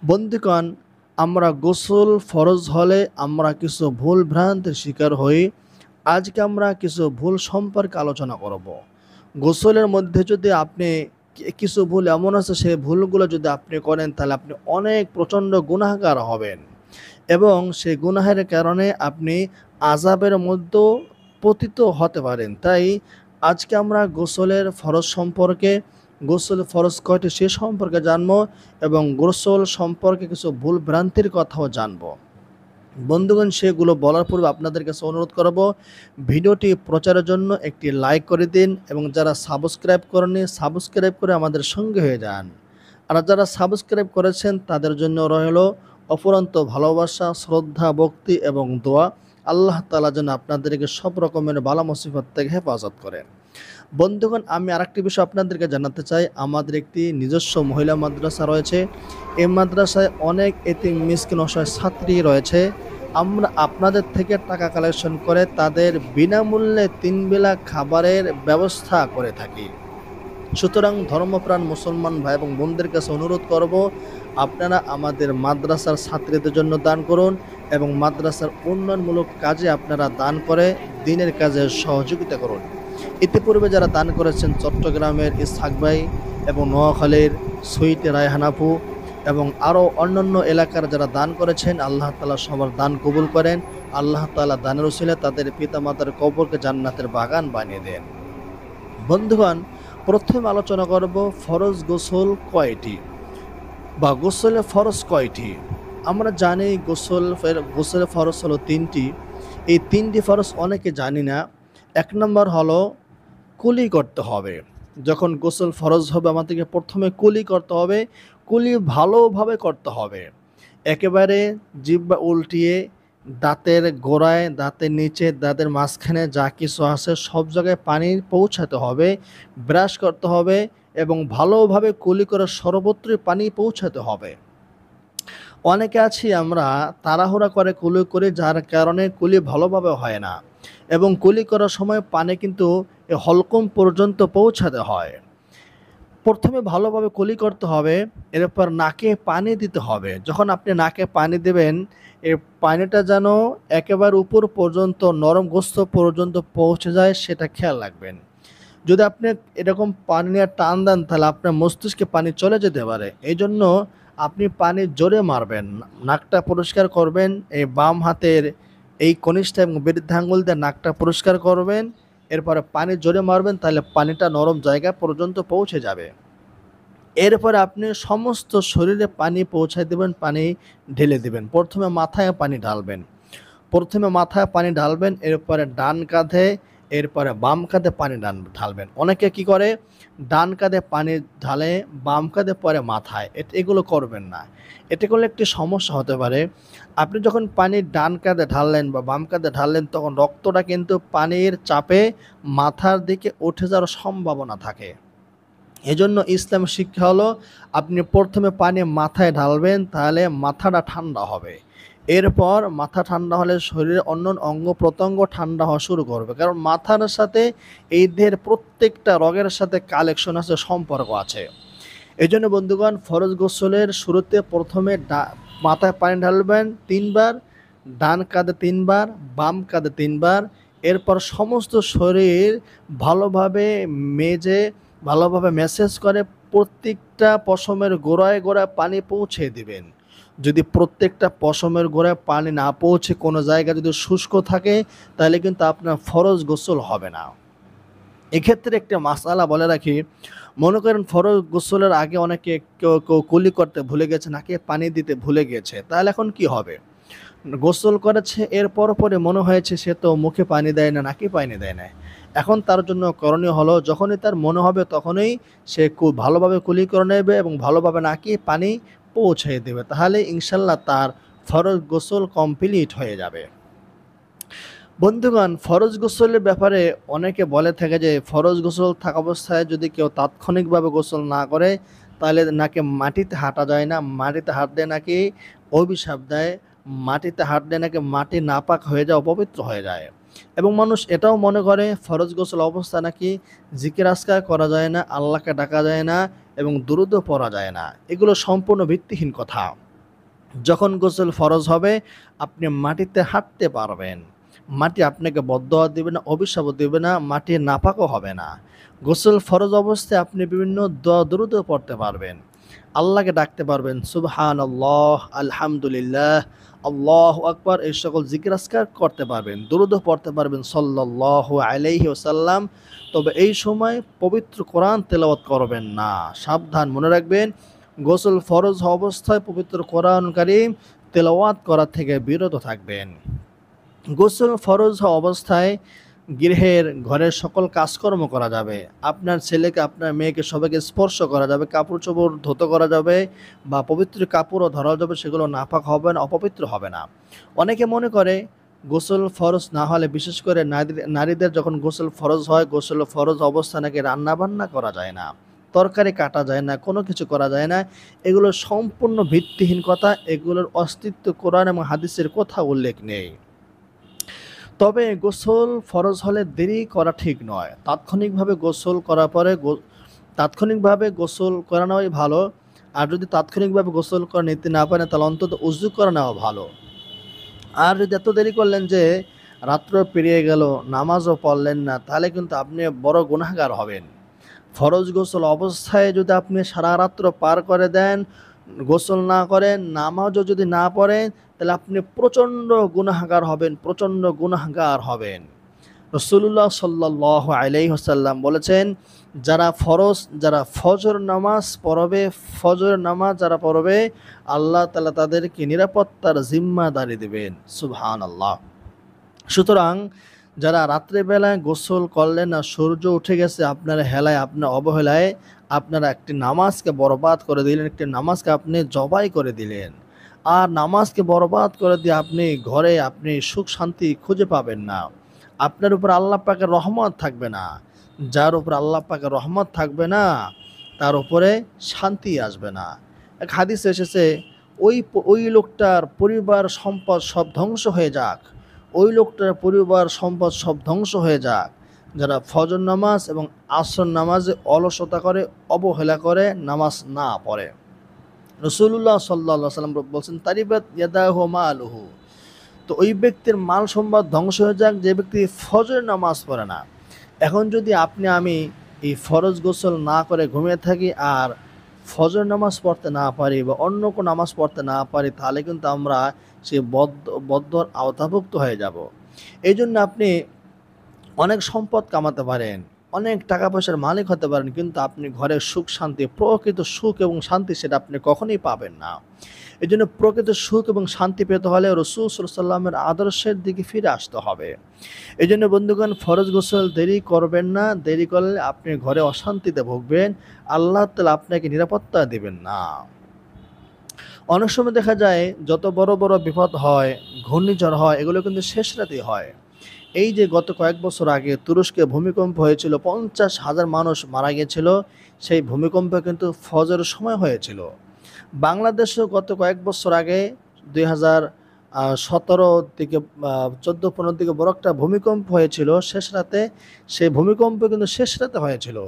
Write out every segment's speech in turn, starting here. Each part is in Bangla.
বন্ধুগণ, আমরা গোসল ফরজ হলে আমরা কিছু ভুল ভ্রান্তির শিকার হই। আজকে আমরা কিছু ভুল সম্পর্কে আলোচনা করব। গোসলের মধ্যে যদি আপনি কিছু ভুল এমন আছে, সেই ভুলগুলো যদি আপনি করেন তাহলে আপনি অনেক প্রচণ্ড গুনাহগার হবেন এবং সেই গুনাহের কারণে আপনি আযাবের মধ্যেও পতিত হতে পারেন। তাই আজকে আমরা গোসলের ফরজ সম্পর্কে, গোসল ফরজ কয়টি সে সম্পর্কে জানবো এবং গোসল সম্পর্কে কিছু ভুল ভ্রান্তির কথাও জানবো। বন্ধুগণ, সেগুলো বলার পূর্বে আপনাদের কাছে অনুরোধ করব, ভিডিওটি প্রচারের জন্য একটি লাইক করে দিন এবং যারা সাবস্ক্রাইব করেননি সাবস্ক্রাইব করে আমাদের সঙ্গে হয়ে যান। আর যারা সাবস্ক্রাইব করেছেন তাদের জন্য রইল অফুরন্ত ভালোবাসা, শ্রদ্ধা, ভক্তি এবং দোয়া। আল্লাহ তাআলা যেন আপনাদেরকে সব রকমের বালা মুসিবত থেকে হেফাজত করেন। বন্ধুগণ, আমি আরেকটি বিষয় আপনাদেরকে জানাতে চাই। আমাদের একটি নিজস্ব মহিলা মাদ্রাসা রয়েছে। এই মাদ্রাসায় অনেক এতিম মিসকিন অসহায় ছাত্রী রয়েছে। আমরা আপনাদের থেকে টাকা কালেকশন করে তাদের বিনামূল্যে 3 বেলা খাবারের ব্যবস্থা করে থাকি। সুতরাং ধর্মপ্রাণ মুসলমান ভাই এবং বোনদের কাছে অনুরোধ করব, আপনারা আমাদের মাদ্রাসার ছাত্রীদের জন্য দান করুন এবং মাদ্রাসার উন্নয়নমূলক কাজে আপনারা দান করে দ্বীনের কাজে সহযোগিতা করুন। ইতিপূর্বে যারা দান করেছেন চট্টগ্রামের ইসহাক ভাই এবং নোয়াখালীর সুইটে রায়হান আপু এবং আরও অন্যান্য এলাকার যারা দান করেছেন, আল্লাহ তাআলা সবার দান কবুল করেন। আল্লাহ তাআলা দানের উসিলে তাদের পিতামাতার কবরকে জান্নাতের বাগান বানিয়ে দেন। বন্ধুগণ, প্রথমে আলোচনা করব ফরজ গোসল কয়টি বা গোসলের ফরজ কয়টি। আমরা জানি গোসলের ফরজ হলো 3টি। এই 3টি ফরজ অনেকে জানি না। 1 নম্বর হলো কুলি করতে হবে। যখন গোসল ফরজ হবে আমাদেরকে প্রথমে কুলি করতে হবে। কুলি ভালোভাবে করতে হবে। একেবারে জিহ্বা উল্টিয়ে দাঁতের গোড়ায়, দাঁতের নিচে, দাঁতের মাঝখানে যা কিছু আছে সব জায়গায় পানি পৌঁছাতে হবে। ব্রাশ করতে হবে এবং ভালোভাবে কুলি করে সর্বত্রই পানি পৌঁছাতে হবে। অনেকে আছি আমরা তাড়াহুড়া করে কুলি করি, যার কারণে কুলি ভালোভাবে হয় না এবং কুলি করার সময় পানি কিন্তু হলকম পর্যন্ত পৌঁছাতে হয়। প্রথমে ভালোভাবে কুলি করতে হবে, এরপর নাকে পানি দিতে হবে। যখন আপনি নাকে পানি দেবেন, এই পানিটা যেন একেবারে উপর পর্যন্ত, নরম গোস্ত পর্যন্ত পৌঁছে যায়, সেটা খেয়াল রাখবেন। যদি আপনি এরকম পানি নিয়ে টান দেন তাহলে আপনার মস্তিষ্কে পানি চলে যেতে পারে। এই জন্য আপনি পানি জোরে মারবেন, নাকটা পরিষ্কার করবেন। এই বাম হাতের এই কনিষ্ঠা এবং বৃদ্ধাঙ্গুল দিয়ে নাকটা পরিষ্কার করবেন, এরপরে পানি জোরে মারবেন, তাহলে পানিটা নরম জায়গা পর্যন্ত পৌঁছে যাবে। এরপরে আপনি সমস্ত শরীরে পানি পৌঁছায় দেবেন, পানি ঢেলে দেবেন। প্রথমে মাথায় পানি ঢালবেন, এরপরে ডান কাঁধে, এরপরে বাম কাঁধে পানি ঢালবেন। অনেকে কি করে, ডান কাঁধে পানি ঢালে, বাম কাঁধে পরে মাথায়। এগুলো করবেন না। এতে করলে একটি সমস্যা হতে পারে। আপনি যখন পানি ডান কাঁধে ঢাললেন বা বাম কাঁধে ঢাললেন, তখন রক্তটা কিন্তু পানির চাপে মাথার দিকে উঠে যাওয়ার সম্ভাবনা থাকে। এজন্য ইসলাম শিক্ষা হলো, আপনি প্রথমে পানি মাথায় ঢালবেন, তাহলে মাথাটা ঠান্ডা হবে। এরপর মাথা ঠান্ডা হলে শরীরের অন্য অঙ্গ প্রত্যঙ্গ ঠান্ডা হওয়া শুরু করবে। কারণ মাথার সাথে এই দেহের প্রত্যেকটা রগের সাথে কালেকশন আছে, সম্পর্ক আছে। এই জন্য বন্ধুগণ, ফরজ গোসলের শুরুতে প্রথমে মাথায় পানি ঢালবেন 3 বার, ডান কাঁধে 3 বার, বাম কাঁধে 3 বার। এরপর সমস্ত শরীর ভালোভাবে ভালোভাবে ম্যাসেজ করে প্রত্যেকটা পশমের গোড়ায় গোড়ায় পানি পৌঁছে দিবেন। যদি প্রত্যেকটা পশমের গোড়ায় পানি না পৌঁছে কোনো জায়গা যদি শুষ্ক থাকে, তাহলে কিন্তু আপনার ফরজ গোসল হবে না। এক্ষেত্রে একটা মাসআলা বলে রাখি, মনে করেন ফরজ গোসলের আগে অনেকে কেউ কুলি করতে ভুলে গেছে, নাকে পানি দিতে ভুলে গেছে, তাহলে এখন কি হবে? গোসল করেছে, এর পরে মনে হয়েছে সে তো মুখে পানি দেয় না, নাকে পানি দেয় না। এখন তার জন্য করণীয় হলো, যখনই তার মনে হবে তখনই সে খুব ভালোভাবে কুলি করে নেবে এবং ভালোভাবে নাকে পানি পৌঁছে দেবে। তাহলে ইনশাল্লাহ তার ফরজ গোসল কমপ্লিট হয়ে যাবে। বন্ধুগণ, ফরজ গোসলের ব্যাপারে অনেকে বলে থাকে যে ফরজ গোসল থাকা অবস্থায় যদি কেউ তাৎক্ষণিকভাবে গোসল না করে তাহলে নাকি মাটিতে হাঁটা যায় না, মাটিতে হাঁটলে নাকি অভিশাপ দেয়, মাটিতে হাঁটলে নাকি মাটি নাপাক হয়ে যায়, অপবিত্র হয়ে যায়। এবং মানুষ এটাও মনে করে ফরজ গোসল অবস্থা নাকি জিকির আজকার করা যায় না, আল্লাহকে ডাকা যায় না এবং দুরূদও পড়া যায় না। এগুলো সম্পূর্ণ ভিত্তিহীন কথা। যখন গোসল ফরজ হবে আপনি মাটিতে হাঁটতে পারবেন। মাটি আপনাকে বদদোয়া দিবে না, অভিশাপও দিবে না, মাটি নাপাকও হবে না। গোসল ফরজ অবস্থায় আপনি বিভিন্ন দোয়া দরুদও পড়তে পারবেন। আল্লাহকে ডাকতে পারবেন সুবহানাল্লাহ, আলহামদুলিল্লাহ, আল্লাহু আকবার, এই সকল জিকির আজকার করতে পারবেন। দরুদও পড়তে পারবেন সাল্লাল্লাহু আলাইহি ওয়াসাল্লাম। তবে এই সময় পবিত্র কোরআন তেলাওয়াত করবেন না। সাবধান, মনে রাখবেন গোসল ফরজ অবস্থায় পবিত্র কোরআন কারীম তেলাওয়াত করা থেকে বিরত থাকবেন। গোসল ফরজ অবস্থায় গৃহের ঘরের সকল কাজকর্ম করা যাবে। আপনার ছেলেকে, আপনার মেয়েকে, সবাইকে স্পর্শ করা যাবে, কাপড় চোপড় ধুতো করা যাবে বা পবিত্র কাপড়ও ধরা যাবে, সেগুলো নাপাক হবে না, অপবিত্র হবে না। অনেকে মনে করে গোসল ফরজ না হলে, বিশেষ করে নারীদের যখন গোসল ফরজ হয়, গোসল ফরজ অবস্থা নাকি রান্নাবান্না করা যায় না, তরকারি কাটা যায় না, কোনো কিছু করা যায় না। এগুলো সম্পূর্ণ ভিত্তিহীন কথা। এগুলোর অস্তিত্ব কোরআন এবং হাদিসের কথা উল্লেখ নেই। তবে গোসল ফরজ হলে দেরি করা ঠিক নয়। তাৎক্ষণিকভাবে গোসল করার পরে তাৎক্ষণিকভাবে গোসল করা নেওয়াই ভালো। আর যদি তাৎক্ষণিকভাবে গোসল করে নিতে না পারেন তাহলে অন্তত উযু করে নেওয়া ভালো। আর যদি এত দেরি করলেন যে রাত্র পেরিয়ে গেল, নামাজও পড়লেন না, তাহলে কিন্তু আপনি বড় গুনাহগার হবেন। ফরজ গোসল অবস্থায় যদি আপনি সারা রাত্র পার করে দেন, গোসল না করেন, নামাজও যদি না পড়েন, তাহলে আপনি প্রচণ্ড গুনাহগার হবেন, প্রচণ্ড গুনাহগার হবেন। রাসূলুল্লাহ সাল্লাল্লাহু আলাইহি ওয়াসাল্লাম বলেছেন, যারা ফজর নামাজ পড়বে, ফজর নামাজ যারা পড়বে, আল্লাহ তাআলা তাদেরকে নিরাপত্তার জিম্মাদারি দিবেন। সুবহানাল্লাহ। সুতরাং যারা রাত্রেবেলায় গোসল করলেন না, সূর্য উঠে গেছে, আপনার হেলায়, আপনার অবহেলায় আপনারা একটি নামাজকে বরবাদ করে দিলেন, একটি নামাজকে আপনি জবাই করে দিলেন। আর নামাজকে বরবাদ করে দিয়ে আপনি সুখ শান্তি খুঁজে পাবেন না। আপনার উপর আল্লাহ পাকের রহমত থাকবে না। যার উপর আল্লাহ পাকের রহমত থাকবে না, তার উপরে শান্তি আসবে না। এক হাদিসে এসেছে, ওই লোকটার পরিবার সম্পদ সব ধ্বংস হয়ে যাক, ওই লোকটার পরিবার সম্পদ সব ধ্বংস হয়ে যাক, যারা ফজর নামাজ এবং আসর নামাজে অলসতা করে, অবহেলা করে, নামাজ না পড়ে। রাসূলুল্লাহ সাল্লাল্লাহু আলাইহি ওয়াসাল্লাম বলছেন, তারিবাত ইয়াদাহু মালুহু। তো ওই ব্যক্তির মাল সম্পদ ধ্বংস হয়ে যাক যে ব্যক্তি ফজর নামাজ পড়ে না। এখন যদি আমি এই ফরজ গোসল না করে ঘুমিয়ে থাকি আর ফজর নামাজ পড়তে না পারি বা অন্য কোনো নামাজ পড়তে না পারি, তাহলে কিন্তু আমরা সেই বদ্ধর আওতাভুক্ত হয়ে যাব। এই জন্য আপনি অনেক সম্পদ কামাতে পারেন, অনেক টাকা পয়সার মালিক হতে পারেন, কিন্তু আপনি ঘরের সুখ শান্তি, প্রকৃত সুখ এবং শান্তি, সেটা আপনি কখনোই পাবেন না। এই জন্য প্রকৃত সুখ এবং শান্তি পেতে হলে রাসূল সাল্লাল্লাহু আলাইহি ওয়াসাল্লামের আদর্শের দিকে ফিরে আসতে হবে। এই জন্য বন্ধুগণ, ফরজ গোসল দেরি করবেন না। দেরি করলে আপনি ঘরে অশান্তিতে ভুগবেন, আল্লাহ তাআলা আপনাকে নিরাপত্তা দেবেন না। অনেক সময় দেখা যায় যত বড় বড় বিপদ হয়, ঘূর্ণিঝড় হয়, এগুলো কিন্তু শেষ রাতেই হয়। এই যে গত কয়েক বছর আগে তুরস্কে ভূমিকম্প হয়েছিল, 50,000 মানুষ মারা গিয়েছিল। সেই ভূমিকম্প কিন্তু ফজরের সময় হয়েছিল। বাংলাদেশেও গত কয়েক বছর আগে 2017 দিকে 14-15 দিকে বড় একটা ভূমিকম্প হয়েছিল শেষ রাতে। সেই ভূমিকম্প কিন্তু শেষ রাতে হয়েছিল।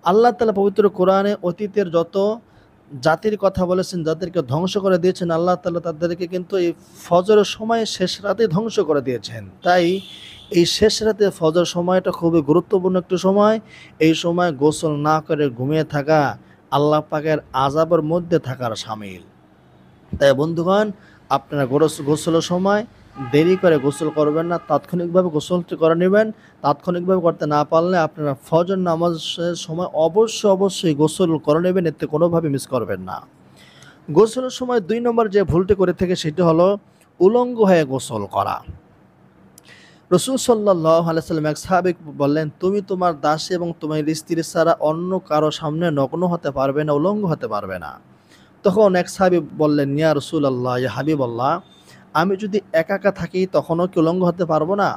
আল্লাহ তাআলা পবিত্র কোরআনে অতীতের যত জাতির কথা বলেছেন, যাদেরকে ধ্বংস করে দিয়েছেন, আল্লাহ তাআলা তাদেরকে কিন্তু এই ফজরের সময় শেষ রাতে ধ্বংস করে দিয়েছেন। তাই এই শেষ রাতে ফজর সময়টা খুবই গুরুত্বপূর্ণ একটি সময়। এই সময় গোসল না করে ঘুমিয়ে থাকা আল্লাহ পাকের আযাবের মধ্যে থাকার শামিল। তাই বন্ধুগণ, আপনারা গোসলের সময় দেরি করে গোসল করবেন না, তাৎক্ষণিকভাবে গোসলটি করে নেবেন। তাৎক্ষণিকভাবে করতে না পারলে আপনারা ফজর নামাজের সময় অবশ্যই গোসল করে নেবেন, এতে কোনোভাবে মিস করবেন না। গোসলের সময় 2 নম্বর যে ভুলটি করে থাকে সেটি হলো উলঙ্গ হয়ে গোসল করা। রাসূল সাল্লাল্লাহু আলাইহি ওয়াসাল্লাম এক সাহাবী বললেন, তুমি তোমার দাসী এবং তোমার স্ত্রী ছাড়া অন্য কারো সামনে নগ্ন হতে পারবে না, উলঙ্গ হতে পারবে না। তখন এক সাহাবী বললেন, ইয়া রাসূলুল্লাহ, ইয়া হাবিবাল্লাহ, আমি যদি একা থাকি তখনও কি উলঙ্গ হতে পারবো না?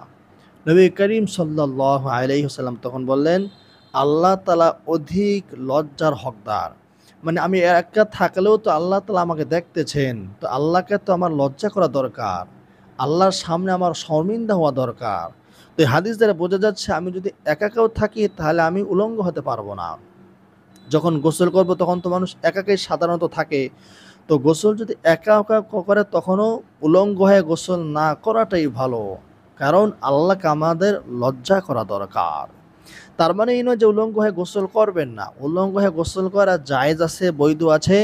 নবী করিম সাল্লাল্লাহু আলাইহি ওয়াসাল্লাম তখন বললেন, আল্লাহ তাআলা অধিক লজ্জার হকদার। মানে আমি একা থাকলেও তো আল্লাহ তাআলা আমাকে দেখতেছেন, তো আল্লাহকে তো আমার লজ্জা করা দরকার, আল্লাহর সামনে আমার শর্মিন্দা হওয়া দরকার। তো এই হাদিস দ্বারা বোঝা যাচ্ছে আমি যদি একাকেও থাকি তাহলে আমি উলঙ্গ হতে পারবো না। যখন গোসল করব তখন তো মানুষ একাকেই সাধারণত থাকে, তো গোসল যদি একা একা করে তখনও উলঙ্গ হয়ে গোসল না করাটাই ভালো, কারণ আল্লাহকে আমাদের লজ্জা করা দরকার। তার মানে এই নয় যে উলঙ্গ হয়ে গোসল করবেন না, উলঙ্গ হয়ে গোসল করা জায়েজ আছে, বৈধ আছে।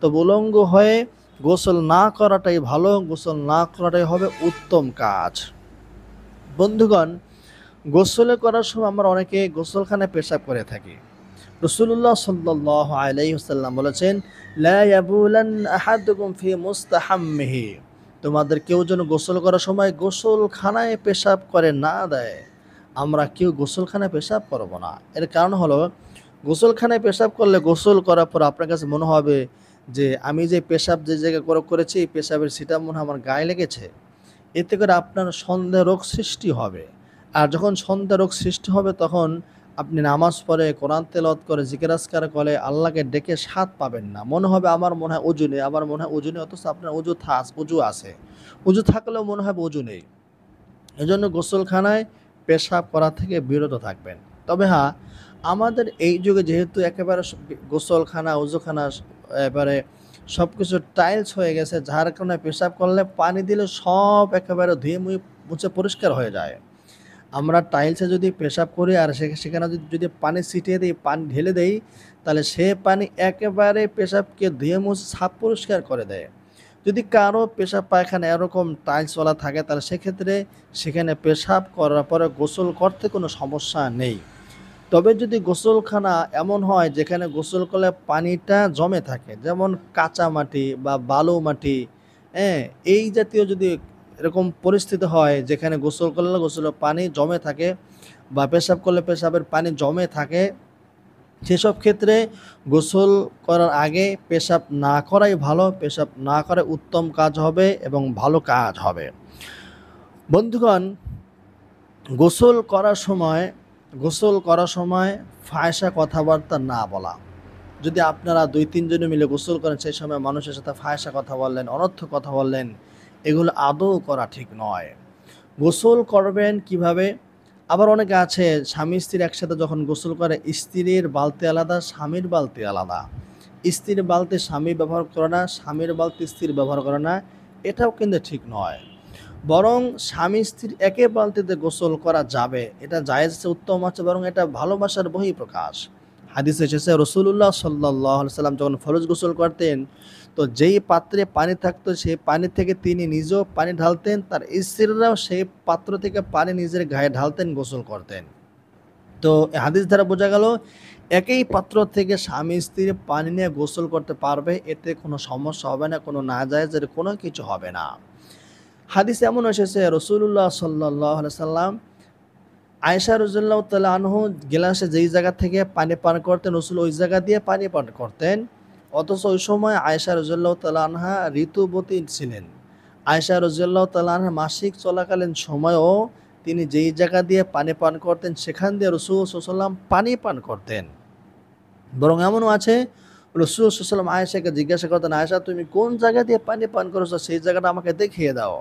তো উলঙ্গ হয়ে গোসল না করাটাই ভালো, গোসল না করাটাই হবে উত্তম কাজ। বন্ধুগণ, গোসলে করার সময় আমরা অনেকে গোসলখানায় পেশাব করে থাকি। রাসূলুল্লাহ সাল্লাল্লাহু আলাইহি ওয়াসাল্লাম বলেছেন, লা ইয়াবুলান আহাদুকুম ফি মুস্তাহাম্মিহি, তোমাদের কেউ যেন গোসল করার সময় গোসলখানায় পেশাব করে না দেয়। আমরা কেউ গোসলখানায় পেশাব করব না। এর কারণ হলো, গোসলখানায় পেশাব করলে গোসল করার পর আপনার কাছে মনে হবে যে আমি যে পেশাব যে জায়গায় করেছি এই পেশাবের ছিটা মনে হয় আমার গায়ে লেগেছে। এতে করে আপনার সন্দেহ রোগ সৃষ্টি হবে। আর যখন সন্দেহ রোগ সৃষ্টি হবে তখন আপনি নামাজ পড়ে, কোরআন তেলাওয়াত করে, জিকির আজকার করে আল্লাহকে ডেকে স্বাদ পাবেন না। মনে হবে আমার মনে হয় অজু নেই, আমার মনে হয় অজু নেই, অথচ আপনার অজু আছে। অজু থাকলেও মনে হবে অজু নেই। এজন্য গোসলখানায় পেশাব করা থেকে বিরত থাকবেন। তবে হ্যাঁ, আমাদের এই যুগে যেহেতু একেবারে গোসলখানা, অজুখানা এবারে সব কিছু টাইলস হয়ে গেছে, যার কারণে পেশাব করলে পানি দিলে সব একেবারে ধুয়ে মুছে পরিষ্কার হয়ে যায়। আমরা টাইলসে যদি পেশাব করি আর সেখানে যদি পানি ছিটিয়ে দিই, পানি ঢেলে দেই, তাহলে সে পানি একেবারে পেশাবকে ধুয়ে মুছে সাফ পরিষ্কার করে দেয়। যদি কারো পেশাব পায়খানা এরকম টাইলসওয়ালা থাকে তাহলে সেক্ষেত্রে সেখানে পেশাব করার পরে গোসল করতে কোনো সমস্যা নেই। তবে যদি গোসলখানা এমন হয় যেখানে গোসল করলে পানিটা জমে থাকে, যেমন কাঁচা মাটি বা বালু মাটি, হ্যাঁ, এই জাতীয় যদি এরকম পরিস্থিতি হয় যেখানে গোসল করলে গোসলের পানি জমে থাকে বা পেশাব করলে পেশাবের পানি জমে থাকে, সেসব ক্ষেত্রে গোসল করার আগে পেশাব না করাই ভালো। পেশাব না করে উত্তম কাজ হবে এবং ভালো কাজ হবে। বন্ধুগণ, গোসল করার সময় ফায়সা কথাবার্তা না বলা। যদি আপনারা 2-3 জনে মিলে গোসল করেন, সেই সময় মানুষের সাথে ফায়সা কথা বললেন, অনর্থক কথা বললেন, এগুলো আদৌ করা ঠিক নয়। গোসল করবেন কিভাবে? আবার অনেকে আছে স্বামী স্ত্রী একসাথে যখন গোসল করে, স্ত্রীর বালতি আলাদা, স্বামীর বালতি আলাদা। স্ত্রীর বালতি স্বামী ব্যবহার করে না, স্বামীর বালতি স্ত্রীর ব্যবহার করে না, এটাও কিন্তু ঠিক নয়। বরং স্বামী স্ত্রীর একে বালতিতে গোসল করা যাবে, এটা জায়েজ আছে, উত্তম আছে, বরং এটা ভালোবাসার বহিঃপ্রকাশ। হাদিসে এসেছে রাসূলুল্লাহ সাল্লাল্লাহু আলাইহি সাল্লাম যখন ফরজ গোসল করতেন, তো যেই পাত্রে পানি থাকতো সেই পানি থেকে তিনি নিজেও পানি ঢালতেন, তার স্ত্রীরাও সেই পাত্র থেকে পানি নিজের গায়ে ঢালতেন, গোসল করতেন। তো হাদিস দ্বারা বোঝা গেল একই পাত্র থেকে স্বামী স্ত্রী পানি নিয়ে গোসল করতে পারবে, এতে কোনো সমস্যা হবে না, কোনো নাজায়েজের কোনো কিছু হবে না। হাদিস এমন এসেছে রাসূলুল্লাহ সাল্লাল্লাহু আলাইহি সাল্লাম আয়েশা রাদিয়াল্লাহু তাআলা আনহু গ্লাসে যেই জায়গা থেকে পানি পান করতেন, রাসূল ওই জায়গা দিয়ে পানি পান করতেন। অথচ ওই সময় আয়েশা রাদিয়াল্লাহু তাআলা আনহা ঋতুবতী ছিলেন। আয়েশা রাদিয়াল্লাহু তাআলা আনহা মাসিক চলাকালীন সময়েও তিনি যেই জায়গা দিয়ে পানি পান করতেন সেখান দিয়ে রাসূল সাল্লাল্লাহু আলাইহি ওয়াসাল্লাম পানি পান করতেন। বরং এমনও আছে রাসূল সাল্লাল্লাহু আলাইহি ওয়াসাল্লাম আয়েশাকে জিজ্ঞাসা করতেন, আয়েশা তুমি কোন জায়গা দিয়ে পানি পান করেছো, সেই জায়গাটা আমাকে দেখিয়ে দাও।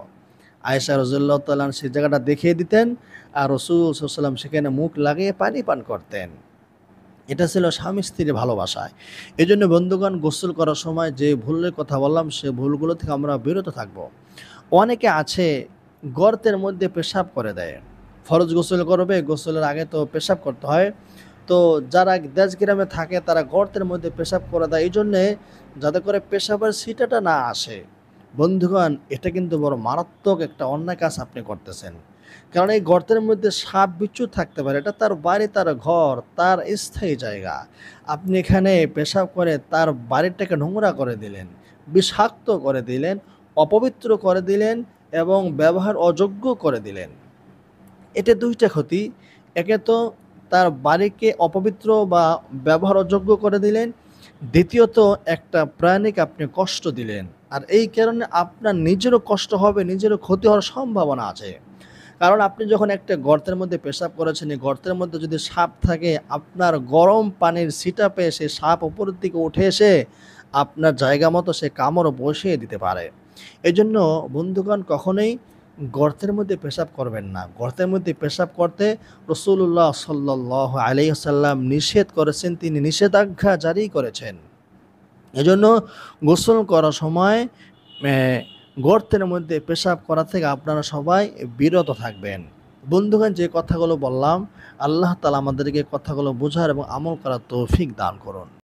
আয়েশা রাদিয়াল্লাহু তাআলা সেই জায়গাটা দেখিয়ে দিতেন আর রাসূল সাল্লাল্লাহু আলাইহি ওয়াসাল্লাম সেখানে মুখ লাগিয়ে পানি পান করতেন। এটা ছিল স্বামী স্ত্রীর ভালোবাসায়। এই জন্য বন্ধুগণ, গোসল করার সময় যে ভুলের কথা বললাম সে ভুলগুলো থেকে আমরা বিরত থাকব। অনেকে আছে গর্তের মধ্যে পেশাব করে দেয়। ফরজ গোসল করবে, গোসলের আগে তো পেশাব করতে হয়। তো যারা দেশ গ্রামে থাকে তারা গর্তের মধ্যে পেশাব করে দেয়, এই জন্যে যাতে করে পেশাবের ছিটাটা না আসে। বন্ধুগণ, এটা কিন্তু বড় মারাত্মক একটা অন্যায় কাজ আপনি করতেছেন। কারণ এই গর্তের মধ্যে সাপ বিচ্ছু থাকতে পারে, এটা তার বাড়ি, তার ঘর, তার স্থায়ী জায়গা। আপনি এখানে পেশাব করে তার বাড়িটাকে নোংরা করে দিলেন, বিষাক্ত করে দিলেন, অপবিত্র করে দিলেন এবং ব্যবহার অযোগ্য করে দিলেন। এতে দুইটা ক্ষতি। একে তো তার বাড়িকে অপবিত্র বা ব্যবহার অযোগ্য করে দিলেন, দ্বিতীয়ত একটা প্রাণীকে আপনি কষ্ট দিলেন। আর এই কারণে আপনার নিজেরও কষ্ট হবে, নিজেরও ক্ষতি হওয়ার সম্ভাবনা আছে। কারণ আপনি যখন একটা গর্তের মধ্যে পেশাব করেছেন, এই গর্তের মধ্যে যদি সাপ থাকে, আপনার গরম পানির ছিটা পেয়ে সে সাপ উপরের দিকে উঠে এসে আপনার জায়গা মতো সে কামড় বসিয়ে দিতে পারে। এই জন্য বন্ধুগণ, কখনোই গর্তের মধ্যে পেশাব করবেন না। গর্তের মধ্যে পেশাব করতে রাসূলুল্লাহ সাল্লাল্লাহু আলাইহি ওয়াসাল্লাম নিষেধ করেছেন, তিনি নিষেধাজ্ঞা জারি করেছেন। এজন্য গোসল করার সময় গর্তের মধ্যে পেশাব করা থেকে আপনারা সবাই বিরত থাকবেন। বন্ধুগণ, যে কথাগুলো বললাম, আল্লাহ তাআলা আমাদেরকে কথাগুলো বোঝার এবং আমল করার তৌফিক দান করুন।